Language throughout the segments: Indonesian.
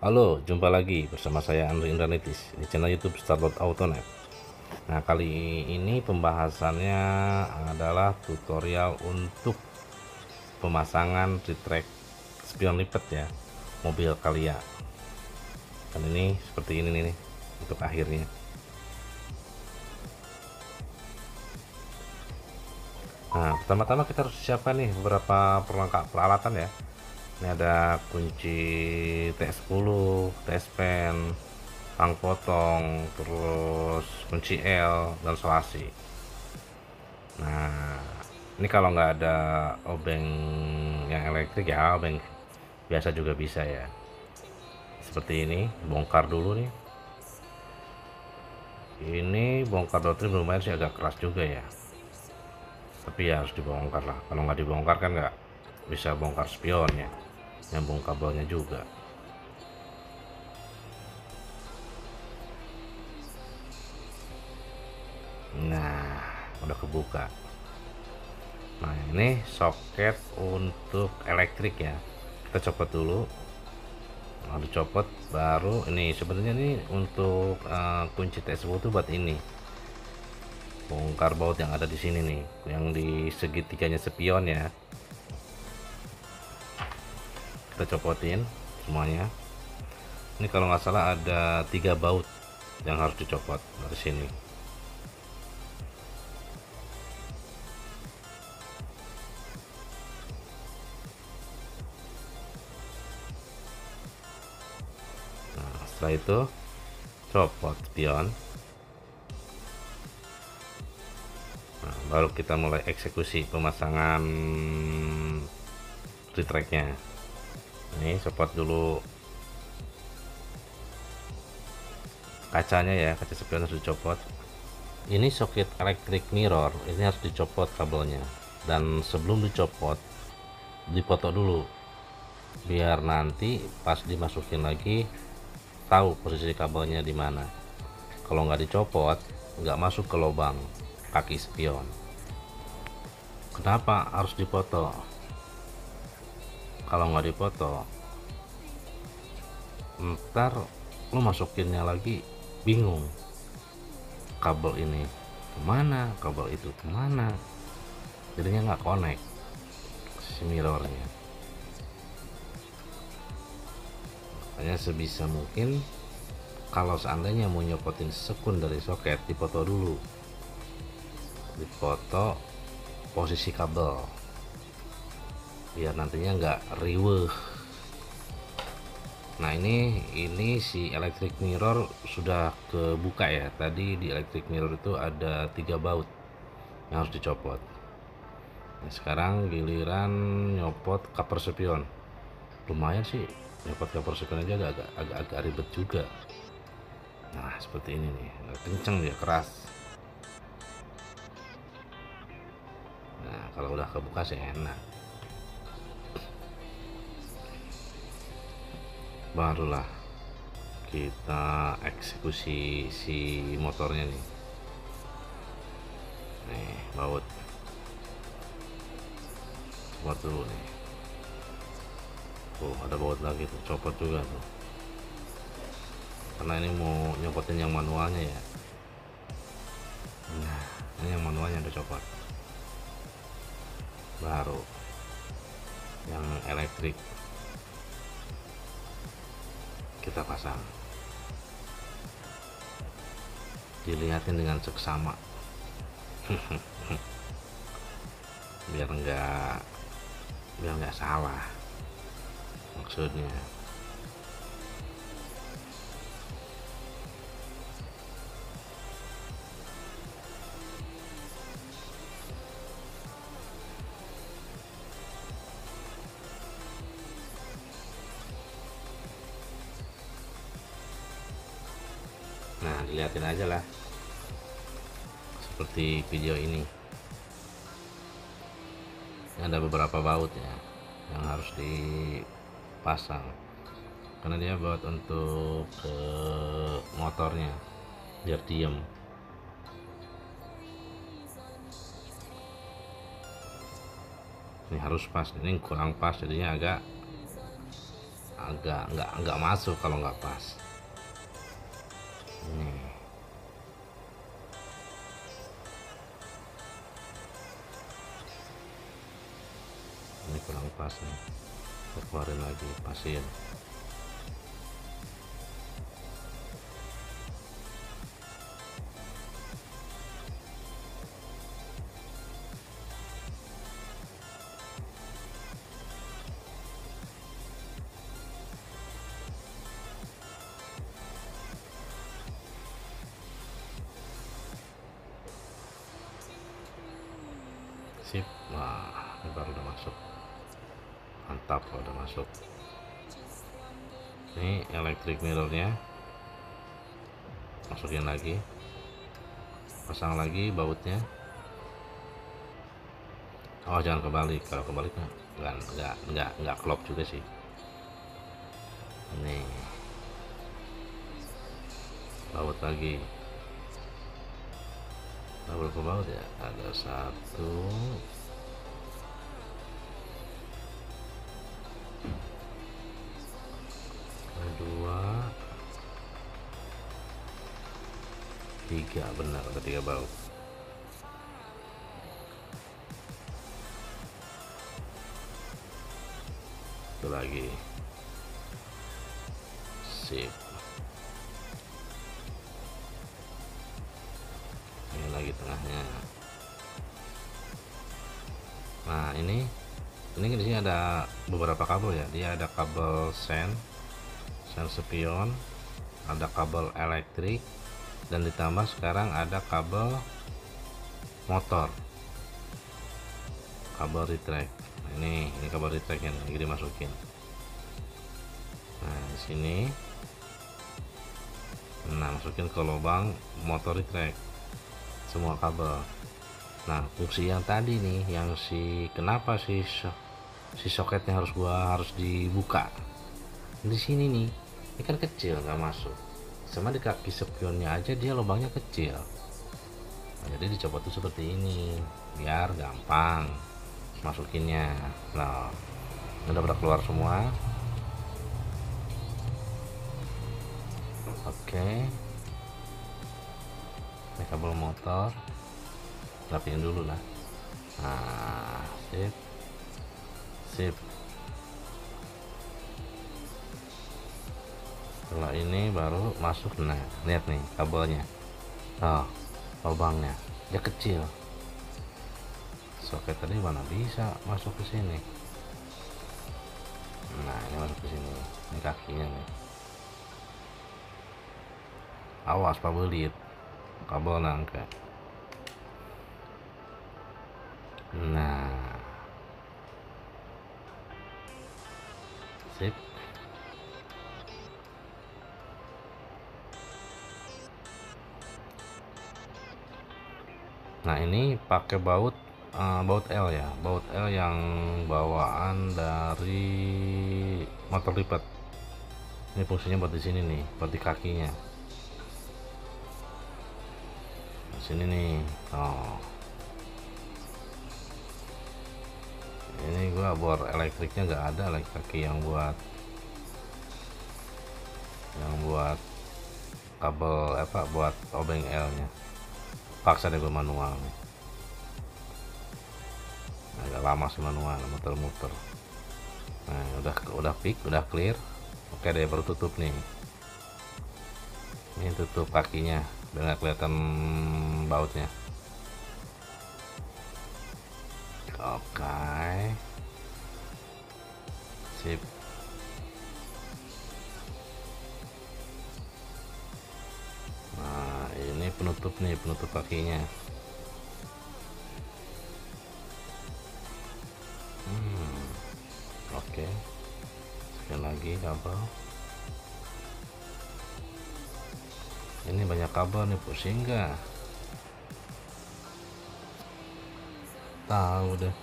Halo, jumpa lagi bersama saya Andri Indranitis di channel YouTube Starlord Autonet. Nah, kali ini pembahasannya adalah tutorial untuk pemasangan retract spion lipat ya, mobil Calya. Dan ini seperti ini nih untuk akhirnya. Nah, pertama-tama kita harus siapkan nih beberapa perlengkap peralatan ya. Ini ada kunci TS10, TS pen, tang potong, terus kunci L dan selasi. Nah, ini kalau nggak ada obeng yang elektrik ya, obeng biasa juga bisa ya. Seperti ini, bongkar dulu nih. Ini bongkar dotrim lumayan sih, agak keras juga ya. Tapi ya harus dibongkar lah. Kalau nggak dibongkar kan nggak bisa bongkar spionnya, nyambung kabelnya juga. Nah, udah kebuka. Nah, ini soket untuk elektrik ya. Kita copot dulu. Nah, dicopot baru ini sebenarnya ini untuk kunci TS10 tuh buat ini. Bongkar baut yang ada di sini nih, yang di segitiganya spion ya. Kita copotin semuanya. Ini kalau nggak salah ada 3 baut yang harus dicopot dari sini. Nah, setelah itu copot spion. Nah, baru kita mulai eksekusi pemasangan retracknya. Ini copot dulu kacanya ya, kaca spion harus dicopot. Ini soket elektrik mirror, ini harus dicopot kabelnya. Dan sebelum dicopot, dipotong dulu biar nanti pas dimasukin lagi tahu posisi kabelnya di mana. Kalau nggak dicopot, nggak masuk ke lubang kaki spion. Kenapa harus dipotong? Kalau nggak dipotong, ntar lo masukinnya lagi bingung, kabel ini kemana, kabel itu kemana, jadinya nggak connect si mirrornya. Makanya sebisa mungkin kalau seandainya mau nyopotin sekun dari soket, dipoto dulu, dipoto posisi kabel biar nantinya nggak riweh. Nah, ini si electric mirror sudah kebuka ya. Tadi di electric mirror itu ada 3 baut yang harus dicopot. Nah, sekarang giliran nyopot cover spion. Lumayan sih, nyopot cover spion aja agak ribet juga. Nah, seperti ini nih, kenceng dia, keras. Nah, kalau udah kebuka sih enak. Barulah kita eksekusi si motornya nih. Nih, baut copot dulu nih. Tuh, ada baut lagi tuh, copot juga tuh. Karena ini mau nyopotin yang manualnya ya. Nah, ini yang manualnya udah copot. Baru yang elektrik kita pasang. Dilihatin dengan seksama. biar nggak salah maksudnya. Nah, dilihatin aja lah seperti video ini. Ada beberapa baut ya yang harus dipasang karena dia buat untuk ke motornya biar diem. Ini harus pas, ini kurang pas jadinya agak nggak masuk kalau nggak pas. Ini kurang pas nih, kita keluarin lagi, pasin. Sip. Nah, ini baru udah masuk, mantap kalau udah masuk. Ini electric mirrornya, masukin lagi, pasang lagi bautnya. Oh, jangan kebalik, kalau kebalik nggak klop juga sih. Ini baut lagi, double ke baut ya, ada 1, 2, 3, benar ada 3 baut. Itu lagi, sip. Ini lagi tengahnya. Nah, ini di sini ada beberapa kabel ya. Dia ada kabel sen spion, ada kabel elektrik, dan ditambah sekarang ada kabel motor, kabel retract. Nah, ini kabel retractnya lagi dimasukin. Nah, di sini, nah, masukin ke lubang motor retract semua kabel. Nah, fungsi yang tadi nih, yang kenapa si soketnya harus dibuka di sini nih, ini kan kecil nggak masuk, sama di kaki spionnya aja dia lubangnya kecil. Nah, jadi dicopot tuh seperti ini biar gampang masukinnya. Nah, udah pada keluar semua. Oke, ini kabel motor rapiin dulu lah. Nah, sip. Setelah ini baru masuk. Nah, lihat nih kabelnya, lubangnya dia kecil. Soket tadi mana bisa masuk ke sini. Nah, ini masuk ke sini, ini kakinya nih. Awas pak belit kabel nangka. Nah, sip. Nah, ini pakai baut L ya, baut L yang bawaan dari motor lipat. Ini fungsinya buat di sini nih, buat di kakinya. Di sini nih. Ini gua bor elektriknya nggak ada, lagi kaki yang buat kabel buat obeng L nya. Paksa deh gue manual nih. Agak lama sih manual, muter-muter. Nah, udah udah clear. Oke deh, baru tutup nih. Ini tutup kakinya biar nggak kelihatan bautnya. Oke, sip. Nah, ini penutup kakinya. Oke, sekali lagi kabel. Ini banyak kabel nih, pusing nggak? Tahu deh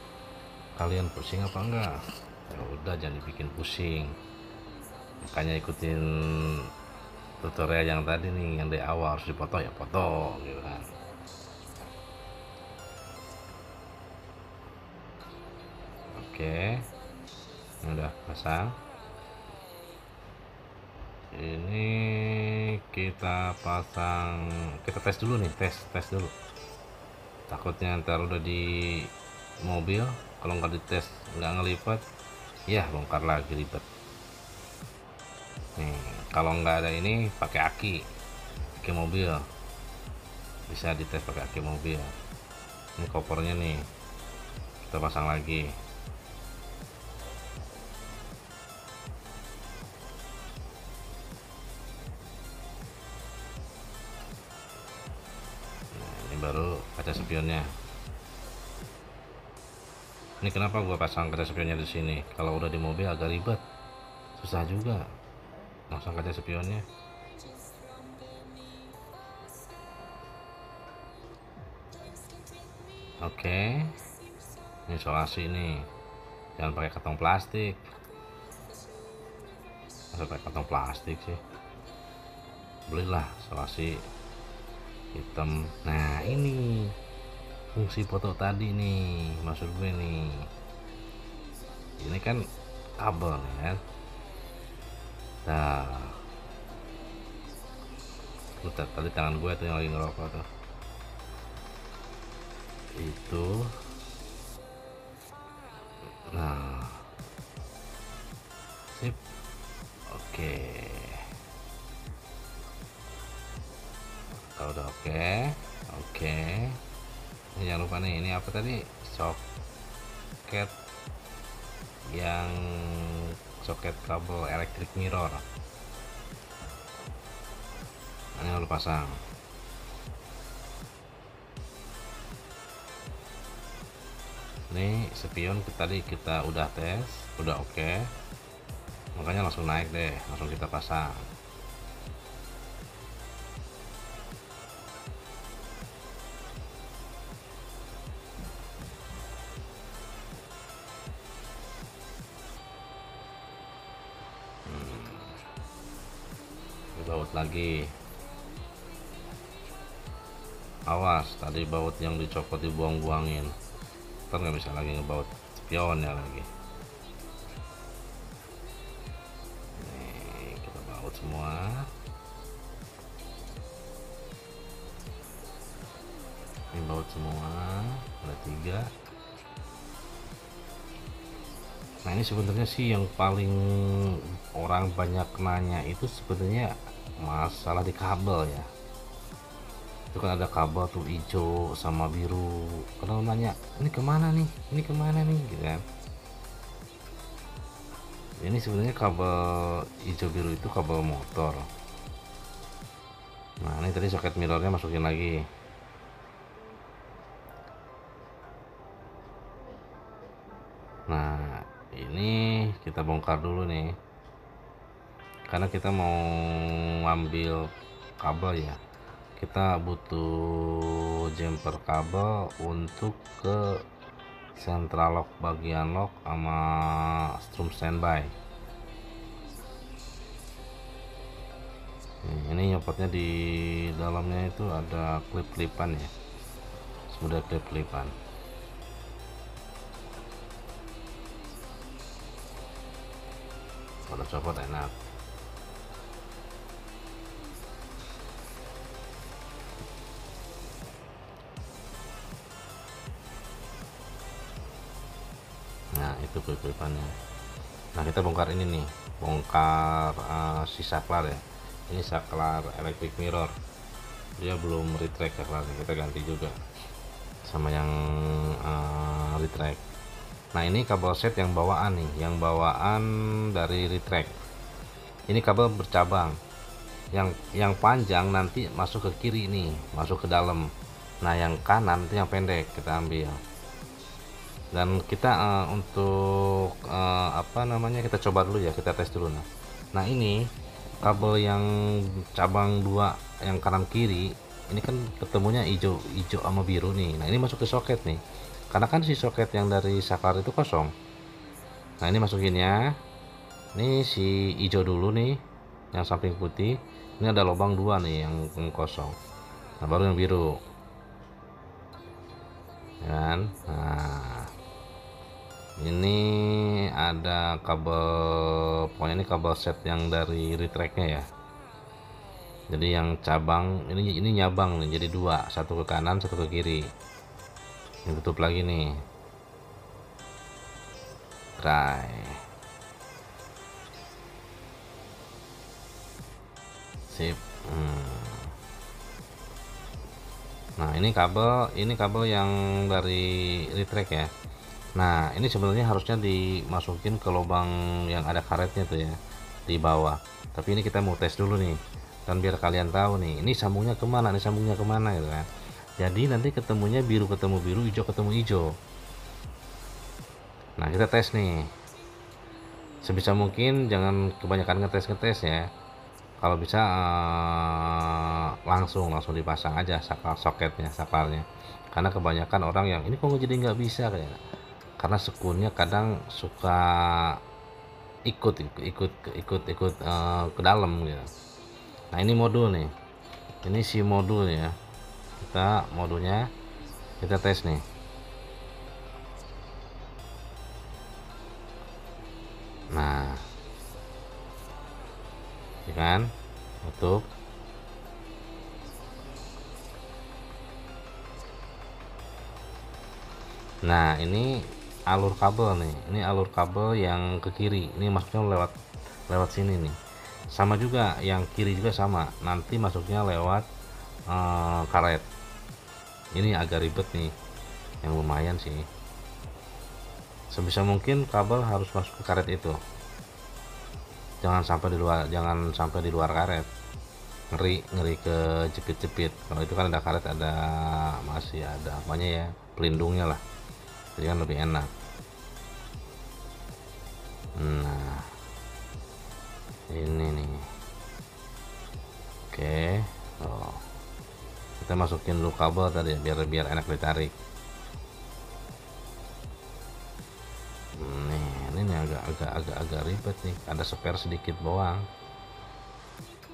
kalian pusing apa enggak. Ya udah, jangan dibikin pusing, makanya ikutin tutorial yang tadi nih, yang dari awal harus dipotong ya potong gitu kan. Oke, udah pasang. Ini kita pasang, kita tes dulu nih, tes dulu. Takutnya ntar udah di mobil, kalau nggak dites nggak ngelipat, ya bongkar lagi ribet. Nih, kalau nggak ada ini pakai aki mobil, bisa dites pakai aki mobil. Ini kopernya nih, kita pasang lagi. Nah, ini baru kaca spionnya. Ini kenapa gua pasang kaca spionnya di sini? Kalau udah di mobil agak ribet, susah juga pasang kaca spionnya. Oke, ini isolasi nih, jangan pakai kantong plastik. Masa pakai kantong plastik sih? Belilah isolasi hitam. Nah, ini fungsi foto tadi nih, maksud gue nih, ini kan kabel nih kan. Nah, tadi tangan gue tuh yang lagi ngerokok tuh, itu. Nah, sip. Oke, kalau udah oke. Ini jangan lupa nih, ini apa tadi, soket, yang soket kabel elektrik mirror. Ini harus pasang. Ini spion tadi kita udah tes, udah oke, makanya langsung naik deh, langsung kita pasang. Baut lagi, awas tadi baut yang dicopot dibuang-buangin, ntar nggak bisa lagi ngebaut spionnya lagi. Nih, kita baut semua. Ini baut semua, ada 3. Nah, ini sebenarnya sih yang paling orang banyak nanya itu sebenarnya masalah di kabel ya. Itu kan ada kabel tuh hijau sama biru, kalau nanya ini kemana nih, gitu kan. Ini sebenarnya kabel hijau biru itu kabel motor. Nah, ini tadi soket mirrornya masukin lagi. Nah, ini kita bongkar dulu nih, karena kita mau ngambil kabel ya, kita butuh jumper kabel untuk ke central lock, bagian lock sama strum standby. Ini nyopotnya di dalamnya itu ada klip-klipan ya, sudah klip-klipan. Kalau copot enak. Nah, itu klip-klipannya. Nah, kita bongkar ini nih, bongkar si saklar ya. Ini saklar electric mirror, dia belum retract saklarnya, kita ganti juga sama yang retract. Nah, ini kabel set yang bawaan nih, yang bawaan dari retract. Ini kabel bercabang, yang panjang nanti masuk ke kiri nih, masuk ke dalam. Nah, yang kanan itu yang pendek kita ambil. Dan kita untuk apa namanya, kita coba dulu ya, kita tes dulu. Nah, ini kabel yang cabang 2 yang kanan kiri ini kan ketemunya hijau sama biru nih. Nah, ini masuk ke soket nih, karena kan si soket yang dari saklar itu kosong. Nah, ini masukin ya. Ini si hijau dulu nih, yang samping putih. Ini ada lubang 2 nih yang kosong. Nah, baru yang biru kan. Nah, Ini ada kabel, pokoknya ini kabel set yang dari retracknya ya. Jadi yang cabang ini nyabang nih, jadi dua, satu ke kanan satu ke kiri. Ini tutup lagi nih, try sip. Nah ini kabel yang dari retrack ya. Nah ini sebenarnya harusnya dimasukin ke lubang yang ada karetnya tuh ya, di bawah. Tapi ini kita mau tes dulu nih, dan biar kalian tahu nih, ini sambungnya kemana, ini sambungnya kemana gitu kan. Jadi nanti ketemunya biru ketemu biru, hijau ketemu hijau. Nah kita tes nih, sebisa mungkin jangan kebanyakan ngetes ya. Kalau bisa langsung dipasang aja soketnya, sakalnya. Karena kebanyakan orang yang ini kok jadi nggak bisa kayak, karena sekunnya kadang suka ikut ke dalam gitu. Nah ini modul nih, ini si modul ya, kita modulnya kita tes nih. Nah ya kan, tutup. Nah ini alur kabel nih, ini alur kabel yang ke kiri, ini masuknya lewat sini nih. Sama juga yang kiri juga sama, nanti masuknya lewat karet. Ini agak ribet nih, yang lumayan sih. Sebisa mungkin kabel harus masuk ke karet itu, jangan sampai di luar karet. Ngeri ke jepit-jepit. Kalau itu kan ada karet, masih ada apanya ya, pelindungnya lah, jadi kan lebih enak. Nah ini nih, oke. Oh, kita masukin dulu kabel tadi biar enak ditarik. Ini agak ribet nih, ada spare sedikit doang,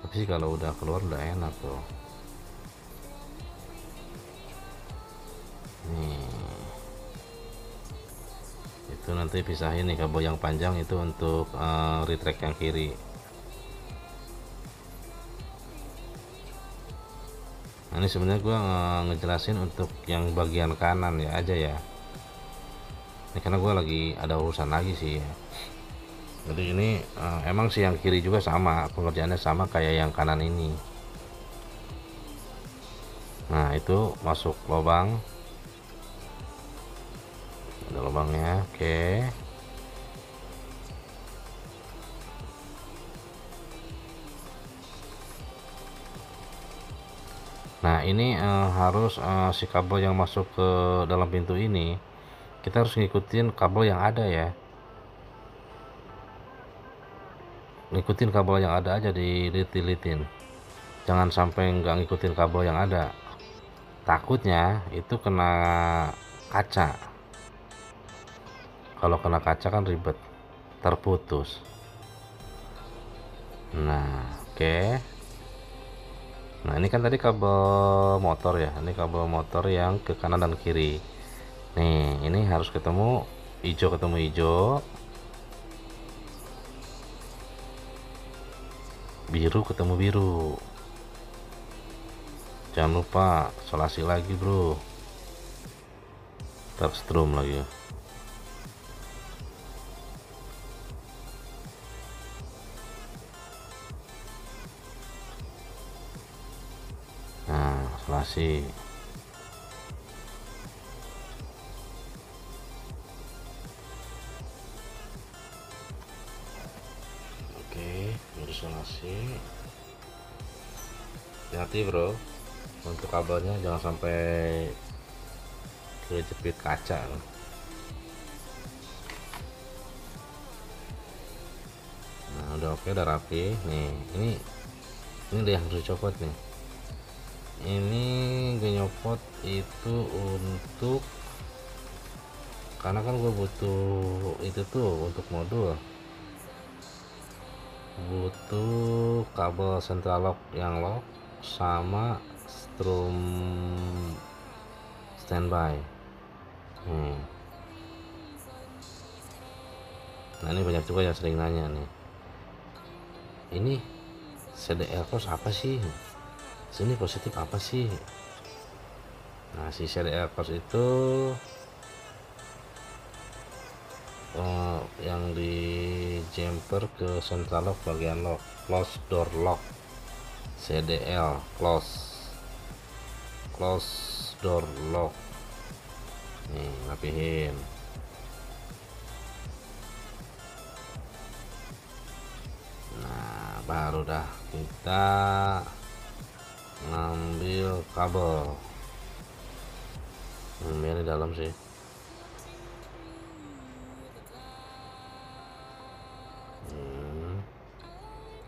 tapi sih kalau udah keluar udah enak tuh. Nih itu nanti pisahin nih kabel yang panjang itu untuk retract yang kiri. Nah ini sebenarnya gua ngejelasin untuk yang bagian kanan ya aja ya, ini karena gua lagi ada urusan lagi sih ya. Jadi ini emang sih yang kiri juga sama, pengerjaannya sama kayak yang kanan ini. Nah itu masuk lubang, ada lubangnya, oke. Nah ini harus si kabel yang masuk ke dalam pintu ini, kita harus ngikutin kabel yang ada ya, ngikutin kabel yang ada aja, dilitin, jangan sampai nggak ngikutin kabel yang ada, takutnya itu kena kaca. Kalau kena kaca kan ribet, terputus. Nah oke. Nah ini kan tadi kabel motor ya, ini kabel motor yang ke kanan dan kiri. Nih ini harus ketemu hijau, biru ketemu biru. Jangan lupa solasi lagi bro, terstrom lagi. Nah solasi. Oke, isolasi. Hati-hati bro, untuk kabelnya jangan sampai kejepit kaca. Nah udah oke, udah rapi nih. Ini dia yang harus dicopot nih. Ini gue nyopot itu untuk, karena kan gue butuh itu tuh untuk modul, butuh kabel central lock yang lock sama strum standby. Nah ini banyak juga yang sering nanya nih, ini CDL close apa sih, sini positif apa sih. Nah si CDL close itu yang di jumper ke central lock bagian lock, close door lock, CDL close door lock. Nih rapihin. Nah baru dah kita ngambil kabel. Ini di dalam sih.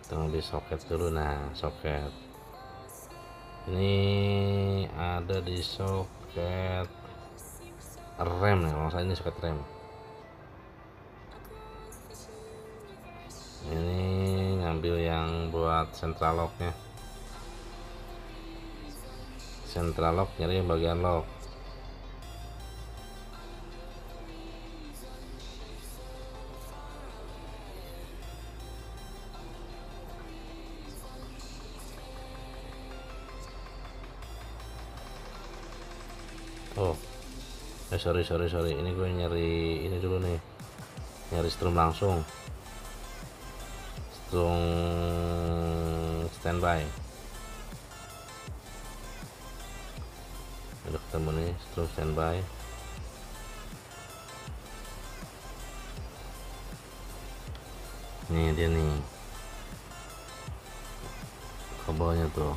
Kita ngambil soket dulu. Nah soket ini ada di soket rem ya, kalau ini soket rem. Ini ngambil yang buat central locknya, central lock nyari yang bagian lock. Oh sorry, ini gue nyari ini dulu nih, nyari strum langsung, strum standby. Udah ketemu nih strum standby. Nih dia nih kabelnya tuh.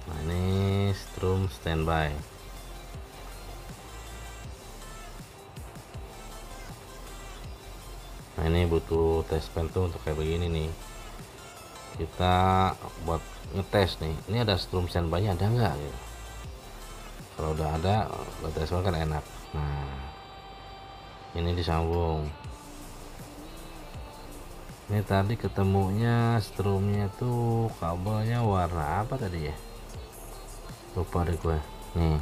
Nah ini strum standby. Nah ini butuh test pen tuh untuk kayak begini nih, kita buat ngetes nih, ini ada strum standby nya ada nggak gitu. Kalau udah ada tes kan enak. Nah ini disambung. Ini tadi ketemunya strumnya tuh kabelnya warna apa tadi ya, lupa deh gue. Nih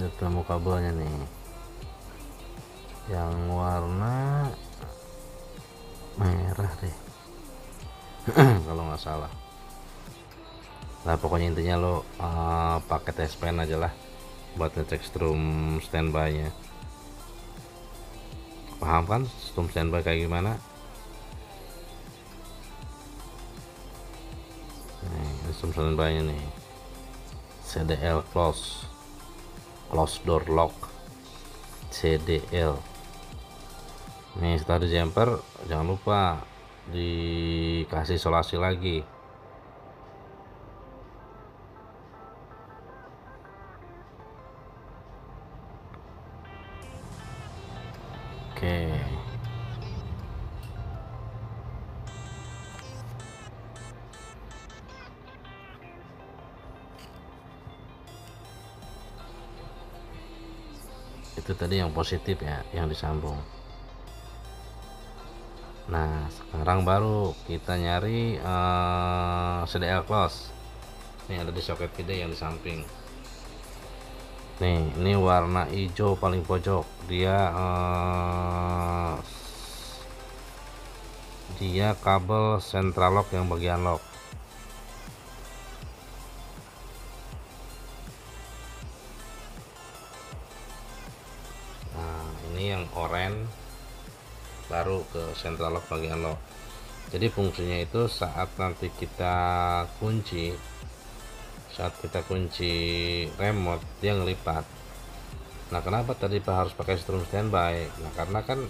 ketemu kabelnya nih yang warna merah deh kalau nggak salah. Nah pokoknya intinya lo pakai test pen aja lah buat ngecek strum standby nya. Paham kan strum standby kayak gimana? Nih strum standby nya nih, CDL close door lock, CDL. Nih setelah di jumper jangan lupa dikasih isolasi lagi. Oke. Itu tadi yang positif ya, yang disambung. Nah sekarang baru kita nyari CDL close. Ini ada di soket gede yang di samping. Nih ini warna hijau paling pojok, dia kabel central lock yang bagian lock. Nah ini yang oranye baru ke central lock bagian lock. Jadi fungsinya itu saat nanti kita kunci, remote dia ngelipat. Nah kenapa tadi harus pakai strum standby? Nah karena kan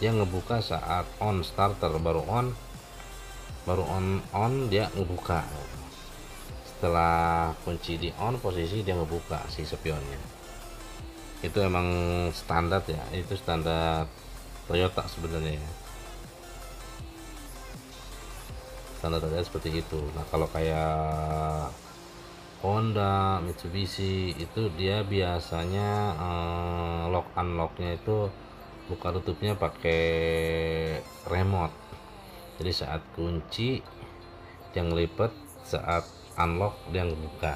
dia ngebuka saat on starter, baru on dia ngebuka. Setelah kunci di on posisi dia ngebuka si spionnya. Itu emang standar ya, itu standar Toyota sebenarnya ya. Standar Toyota seperti itu. Nah kalau kayak Honda, Mitsubishi itu dia biasanya lock unlocknya itu buka tutupnya pakai remote. Jadi saat kunci dia ngelipet, saat unlock dia ngebuka.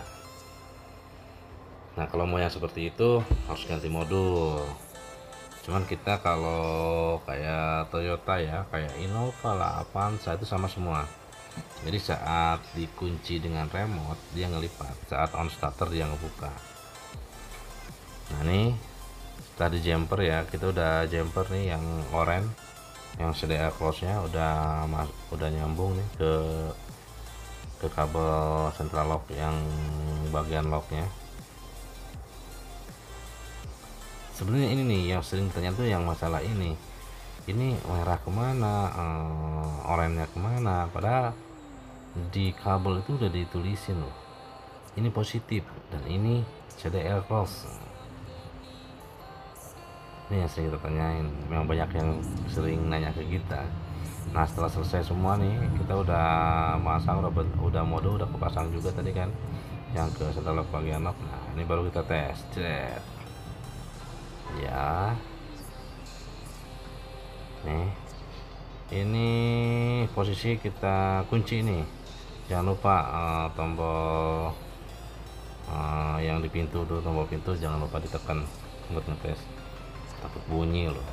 Nah kalau mau yang seperti itu harus ganti modul. Cuman kita kalau kayak Toyota ya, kayak Innova lah, Avanza itu sama semua. Jadi saat dikunci dengan remote dia ngelipat, saat on starter dia ngebuka. Nah ini setelah di jumper ya, kita udah jumper nih yang oranye, yang CDA close nya udah nyambung nih ke kabel central lock yang bagian locknya. Sebenarnya ini nih yang sering ditanya tuh yang masalah ini merah kemana, oranye kemana, padahal di kabel itu udah ditulisin loh, ini positif dan ini CDL close. Ini yang sering kita tanyain, memang banyak yang sering nanya ke kita. Nah setelah selesai semua nih, kita udah masang, udah mode udah kepasang juga tadi kan yang ke central lock bagian lock. Nah ini baru kita tes, cet ya. Nih ini posisi kita kunci nih, jangan lupa tombol yang di pintu tuh, tombol pintu jangan lupa ditekan buat ngetes, takut bunyi loh.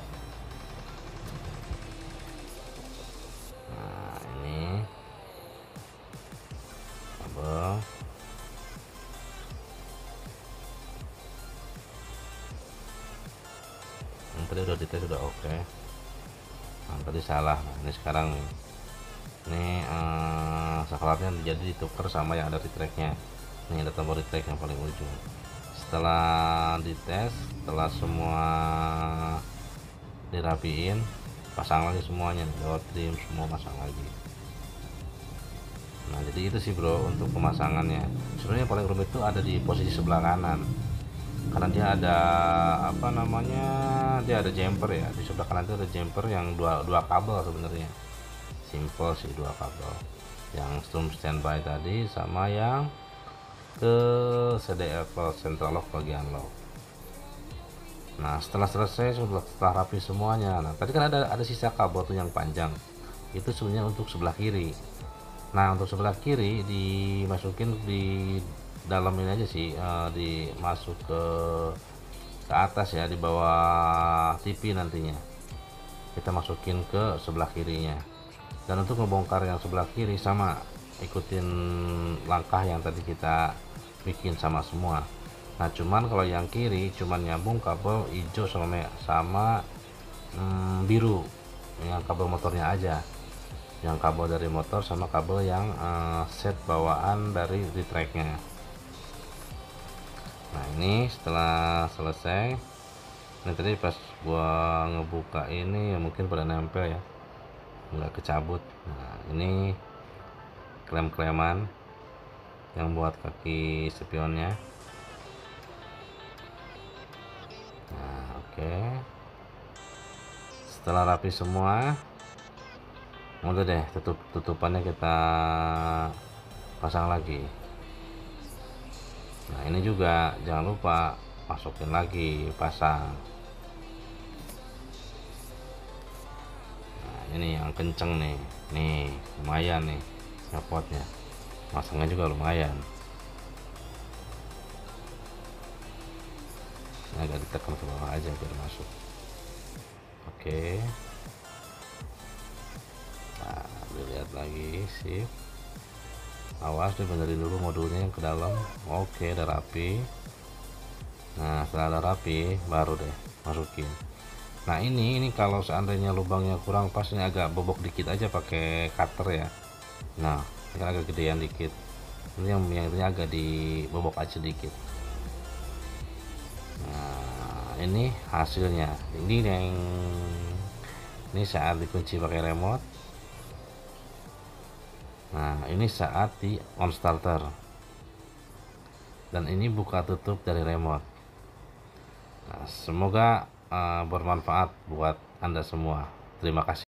Nah ini kabel, yang tadi udah dites udah oke. Nah, tadi salah. Nah, ini sekarang nih, ini saklarnya jadi ditukar sama yang ada di tracknya. Ini ada tombol retract yang paling ujung. Setelah dites, setelah semua dirapiin, pasang lagi semuanya, lewat trim semua pasang lagi. Nah jadi itu sih bro untuk pemasangannya. Sebenarnya paling rumit itu ada di posisi sebelah kanan, karena dia ada apa namanya, dia ada jumper ya, di sebelah kanan itu ada jumper yang dua kabel sebenarnya. Simple sih, dua kabel, yang strum standby tadi sama yang ke CDL close central lock bagian lock. Nah setelah selesai, setelah rapi semuanya, nah tadi kan ada sisa kabel tuh yang panjang, itu sebenarnya untuk sebelah kiri. Nah untuk sebelah kiri dimasukin di dalam ini aja sih, dimasuk ke atas ya, di bawah TV nantinya kita masukin ke sebelah kirinya. Dan untuk membongkar yang sebelah kiri sama ikutin langkah yang tadi kita bikin sama semua. Nah cuman kalau yang kiri cuman nyambung kabel hijau sama biru, yang kabel motornya aja, yang kabel dari motor sama kabel yang set bawaan dari retracknya. Nah ini setelah selesai, ini tadi pas gua ngebuka ini ya mungkin pada nempel ya, nggak kecabut. Nah ini klem-kleman yang buat kaki spionnya. Nah oke, setelah rapi semua udah deh, tutupannya kita pasang lagi. Nah ini juga jangan lupa masukin lagi, pasang. Nah ini yang kenceng nih lumayan nih nyopotnya, masangnya juga lumayan. Ini agak ditekan ke bawah aja biar masuk. Oke, nah dilihat lagi sih, awas dibenerin dulu modulnya yang ke dalam. Oke udah rapi. Nah setelah udah rapi baru deh masukin. Nah ini kalau seandainya lubangnya kurang pas, ini agak bobok dikit aja pakai cutter ya. Nah ini kan agak gedean dikit, ini yang ini agak dibobok aja dikit. Nah ini hasilnya, ini saat dikunci pakai remote. Nah ini saat di on starter, dan ini buka tutup dari remote. Nah, semoga bermanfaat buat Anda semua. Terima kasih.